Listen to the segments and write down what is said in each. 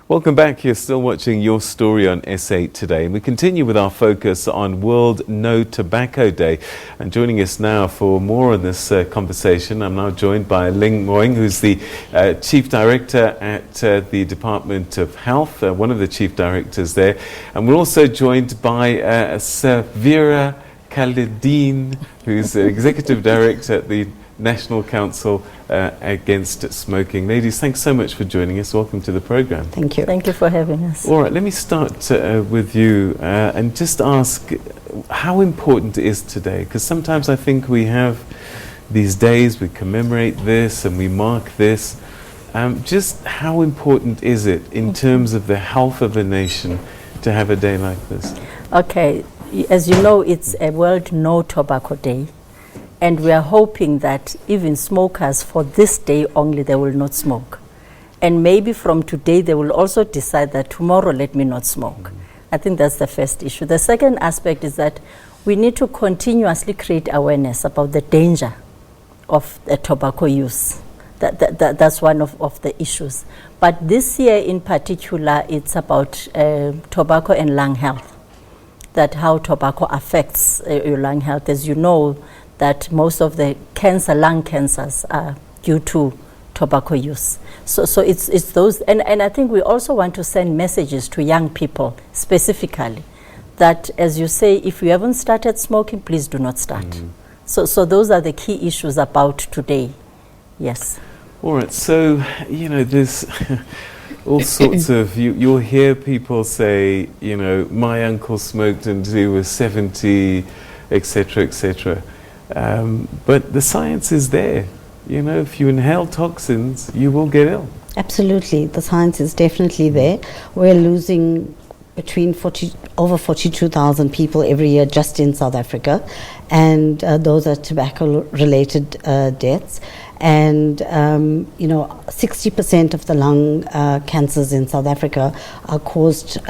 Welcome back. You're still watching Your Story on S8 today. And we continue with our focus on World No Tobacco Day. And joining us now for more on this conversation, I'm now joined by Lynn Moeng, who's the Chief Director at the Department of Health, one of the Chief Directors there. And we're also joined by Savera Kalideen, who's the Executive Director at the National Council Against Smoking. Ladies, thanks so much for joining us. Welcome to the program. Thank you. Thank you for having us. All right, let me start with you and just ask how important it is today, because sometimes I think we have these days, we commemorate this and we mark this. Just how important is it in terms of the health of a nation to have a day like this? Okay, as you know, it's a World No Tobacco Day. And we are hoping that even smokers, for this day only, they will not smoke. And maybe from today, they will also decide that tomorrow, let me not smoke. I think that's the first issue. The second aspect is that we need to continuously create awareness about the danger of the tobacco use. That's one of the issues. But this year in particular, it's about tobacco and lung health, that how tobacco affects your lung health. As you know, that most of the lung cancers are due to tobacco use. So it's those, and I think we also want to send messages to young people specifically, that as you say, if you haven't started smoking, please do not start. So those are the key issues about today. Yes. All right, so, you know, there's all sorts of, you'll hear people say, you know, my uncle smoked until he was 70, etc., etc. But the science is there. You know, if you inhale toxins, you will get ill. Absolutely, the science is definitely there. We're losing between over 42,000 people every year just in South Africa, and those are tobacco-related deaths. And, you know, 60% of the lung cancers in South Africa are caused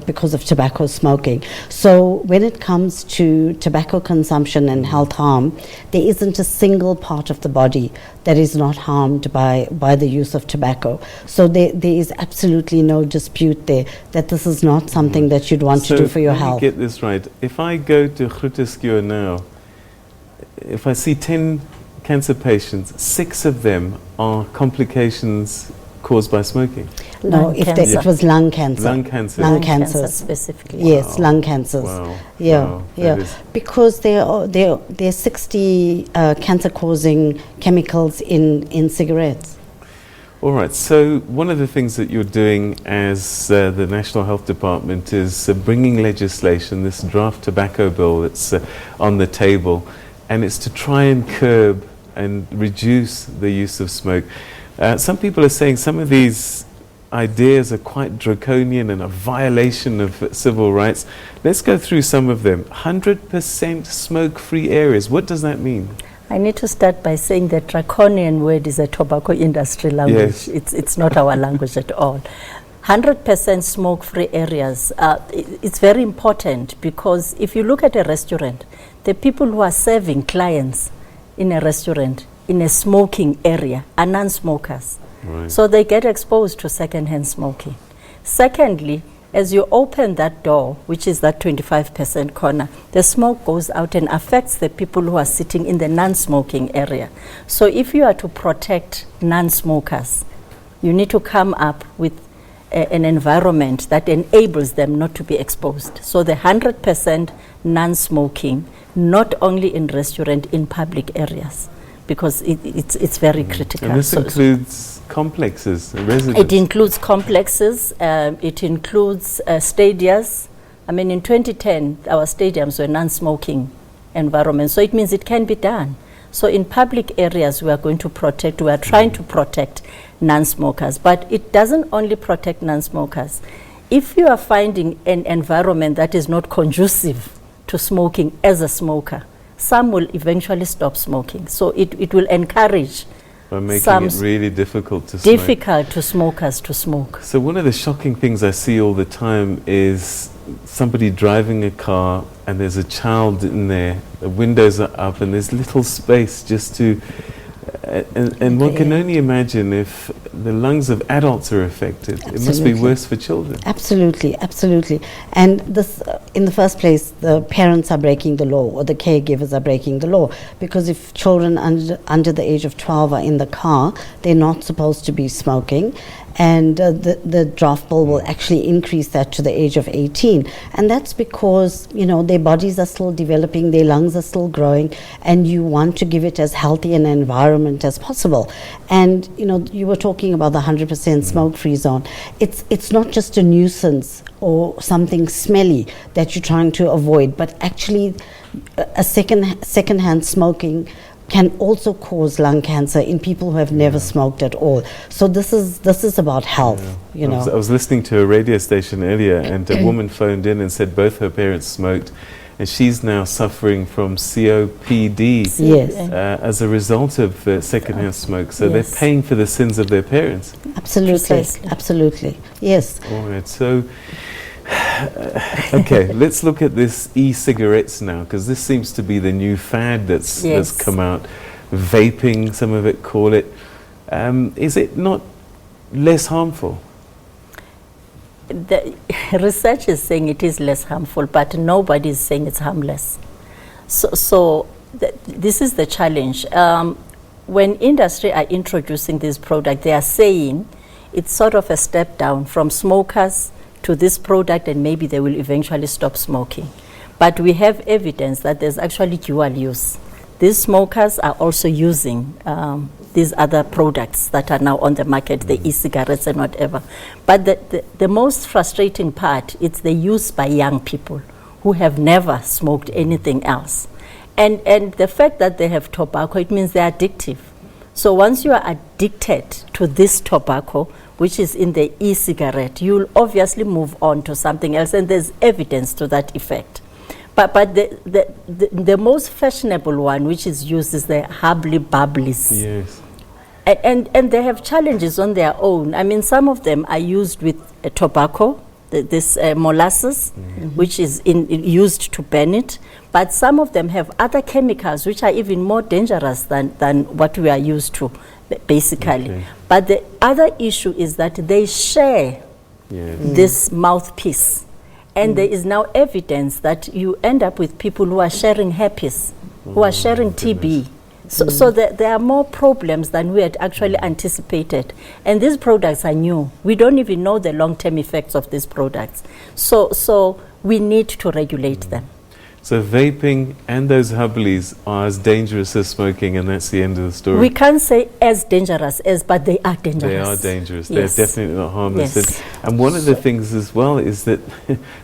because of tobacco smoking. So when it comes to tobacco consumption and health harm, there isn't a single part of the body that is not harmed by the use of tobacco. So there is absolutely no dispute there that this is not something that you'd want to do for your health. Let me get this right. If I go to Grooteskieu now, if I see 10 cancer patients, 6 of them are complications caused by smoking. No, it was lung cancer. Lung cancer. Lung cancer specifically. Yes, lung cancers. Wow. Yeah, Wow. yeah. Because there are 60 cancer-causing chemicals in cigarettes. All right, so one of the things that you're doing as the National Health Department is bringing legislation, this draft tobacco bill that's on the table, and it's to try and curb and reduce the use of smoke. Some people are saying some of these ideas are quite draconian and a violation of civil rights. Let's go through some of them. 100% smoke-free areas. What does that mean? I need to start by saying that draconian word is a tobacco industry language. Yes. It's not our language at all. 100% smoke-free areas, it's very important, because if you look at a restaurant, the people who are serving clients in a restaurant in a smoking area are non-smokers. Right. So they get exposed to secondhand smoking. Secondly, as you open that door, which is that 25% corner, the smoke goes out and affects the people who are sitting in the non-smoking area. So if you are to protect non-smokers, you need to come up with an environment that enables them not to be exposed. So the 100% non-smoking, not only in restaurant, in public areas, because it's very critical. And this includes complexes, residents. It includes complexes, it includes stadiums. I mean, in 2010, our stadiums were non-smoking environments, so it means it can be done. So in public areas, we are trying to protect non-smokers, but it doesn't only protect non-smokers. If you are finding an environment that is not conducive to smoking as a smoker, some will eventually stop smoking. So it will encourage by making it really difficult to smokers to smoke. So one of the shocking things I see all the time is somebody driving a car and there's a child in there, the windows are up and there's little space just to And one can only imagine if the lungs of adults are affected, it must be worse for children. Absolutely, absolutely. And this, in the first place, the parents are breaking the law, or the caregivers are breaking the law, because if children under the age of 12 are in the car, they're not supposed to be smoking. And the draft bill will actually increase that to the age of 18. And that's because, you know, their bodies are still developing, their lungs are still growing, and you want to give it as healthy an environment as possible. And, you know, you were talking about the 100% smoke-free zone. It's not just a nuisance or something smelly that you're trying to avoid, but actually a second-hand smoking can also cause lung cancer in people who have never smoked at all. So this is about health, you know. I was listening to a radio station earlier, and a woman phoned in and said both her parents smoked, and she's now suffering from COPD as a result of secondhand smoke. So they're paying for the sins of their parents. Absolutely, precisely. Absolutely, yes. All right, so okay, let's look at this e-cigarettes now, because this seems to be the new fad that's come out. Vaping, some of it call it. Is it not less harmful? The research is saying it is less harmful, but nobody is saying it's harmless. So this is the challenge. When industry are introducing this product, they are saying it's sort of a step down from smokers to this product, and maybe they will eventually stop smoking. But we have evidence that there's actually dual use. These smokers are also using these other products that are now on the market, the e-cigarettes and whatever. But the most frustrating part, it's the use by young people who have never smoked anything else. And the fact that they have tobacco, it means they're addictive. So once you are addicted to this tobacco, which is in the e-cigarette, you'll obviously move on to something else, and there's evidence to that effect. But the most fashionable one, which is used, is the hubbly bubblies. Yes. And they have challenges on their own. I mean, some of them are used with tobacco, this molasses, which is used to burn it. But some of them have other chemicals which are even more dangerous than what we are used to, basically. Okay. But the other issue is that they share this mouthpiece. And there is now evidence that you end up with people who are sharing herpes, who are sharing TB. So there are more problems than we had actually anticipated. And these products are new. We don't even know the long-term effects of these products. So we need to regulate them. So vaping and those hubblies are as dangerous as smoking, and that's the end of the story. We can't say as dangerous as, but they are dangerous. They are dangerous. Yes. They're definitely not harmless. Yes. And one of the things as well is that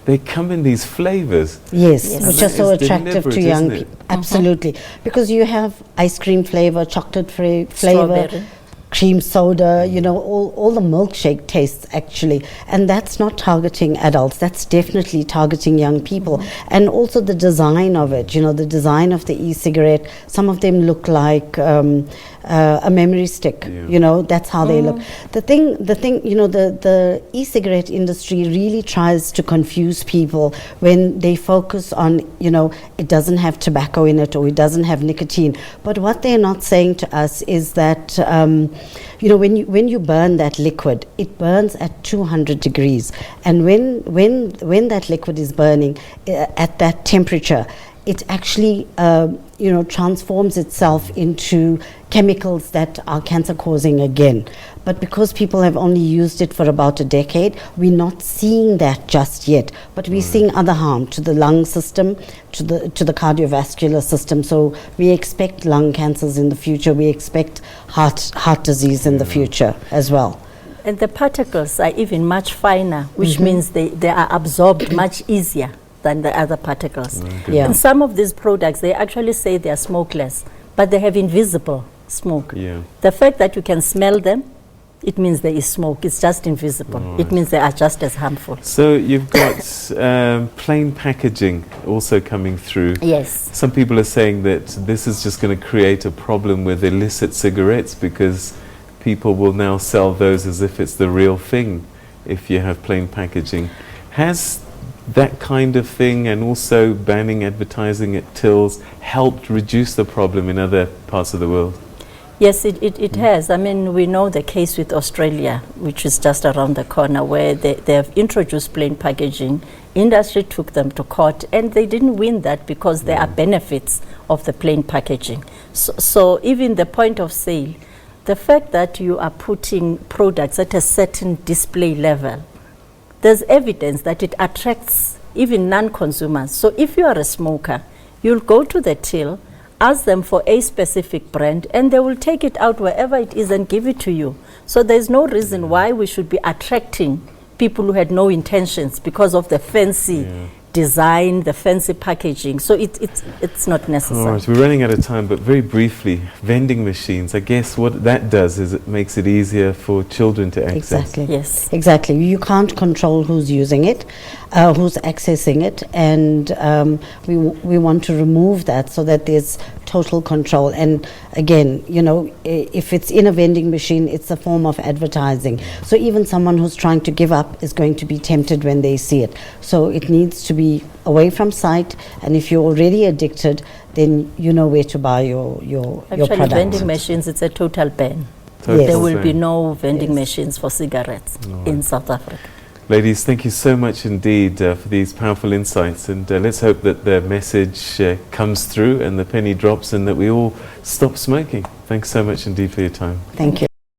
they come in these flavors. Yes, which are so attractive to young people. Absolutely. Because you have ice cream flavor, chocolate flavor, strawberry, cream soda, you know, all the milkshake tastes actually. And that's not targeting adults, that's definitely targeting young people. And also the design of it, you know, the design of the e-cigarette, some of them look like a memory stick, you know, that's how they look. The thing, you know, the e-cigarette industry really tries to confuse people when they focus on, you know, it doesn't have tobacco in it or it doesn't have nicotine. But what they're not saying to us is that, you know, when you burn that liquid, it burns at 200 degrees. And when that liquid is burning at that temperature, it actually, you know, transforms itself into chemicals that are cancer causing again. But because people have only used it for about a decade, we're not seeing that just yet. But we're seeing other harm to the lung system, to the cardiovascular system. So we expect lung cancers in the future. We expect heart disease in the future as well. And the particles are even much finer, which means they are absorbed much easier than the other particles. And some of these products, they actually say they are smokeless, but they have invisible smoke. The fact that you can smell them, it means there is smoke. It's just invisible. It means they are just as harmful. So you've got plain packaging also coming through. Yes. Some people are saying that this is just going to create a problem with illicit cigarettes, because people will now sell those as if it's the real thing if you have plain packaging. Has that kind of thing, and also banning advertising at tills, helped reduce the problem in other parts of the world? Yes, it has. I mean, we know the case with Australia, which is just around the corner, where they have introduced plain packaging. Industry took them to court, and they didn't win that because there are benefits of the plain packaging. So even the point of sale, the fact that you are putting products at a certain display level, there's evidence that it attracts even non-consumers. So if you are a smoker, you'll go to the till, ask them for a specific brand, and they will take it out wherever it is and give it to you. So there's no reason why we should be attracting people who had no intentions because of the fancy design, the fancy packaging. So it's not necessary. All right, we're running out of time, but very briefly, vending machines. I guess what that does is it makes it easier for children to access. Exactly. Yes. Exactly. You can't control who's using it, who's accessing it, and we want to remove that so that there's total control. And again, you know, if it's in a vending machine, it's a form of advertising. So even someone who's trying to give up is going to be tempted when they see it. So it needs to be away from sight, and if you're already addicted, then you know where to buy your Actually, product. vending machines, it's a total ban. Yes. There will be no vending machines for cigarettes in South Africa. Ladies, thank you so much indeed for these powerful insights, and let's hope that the message comes through and the penny drops and that we all stop smoking. Thanks so much indeed for your time. Thank you.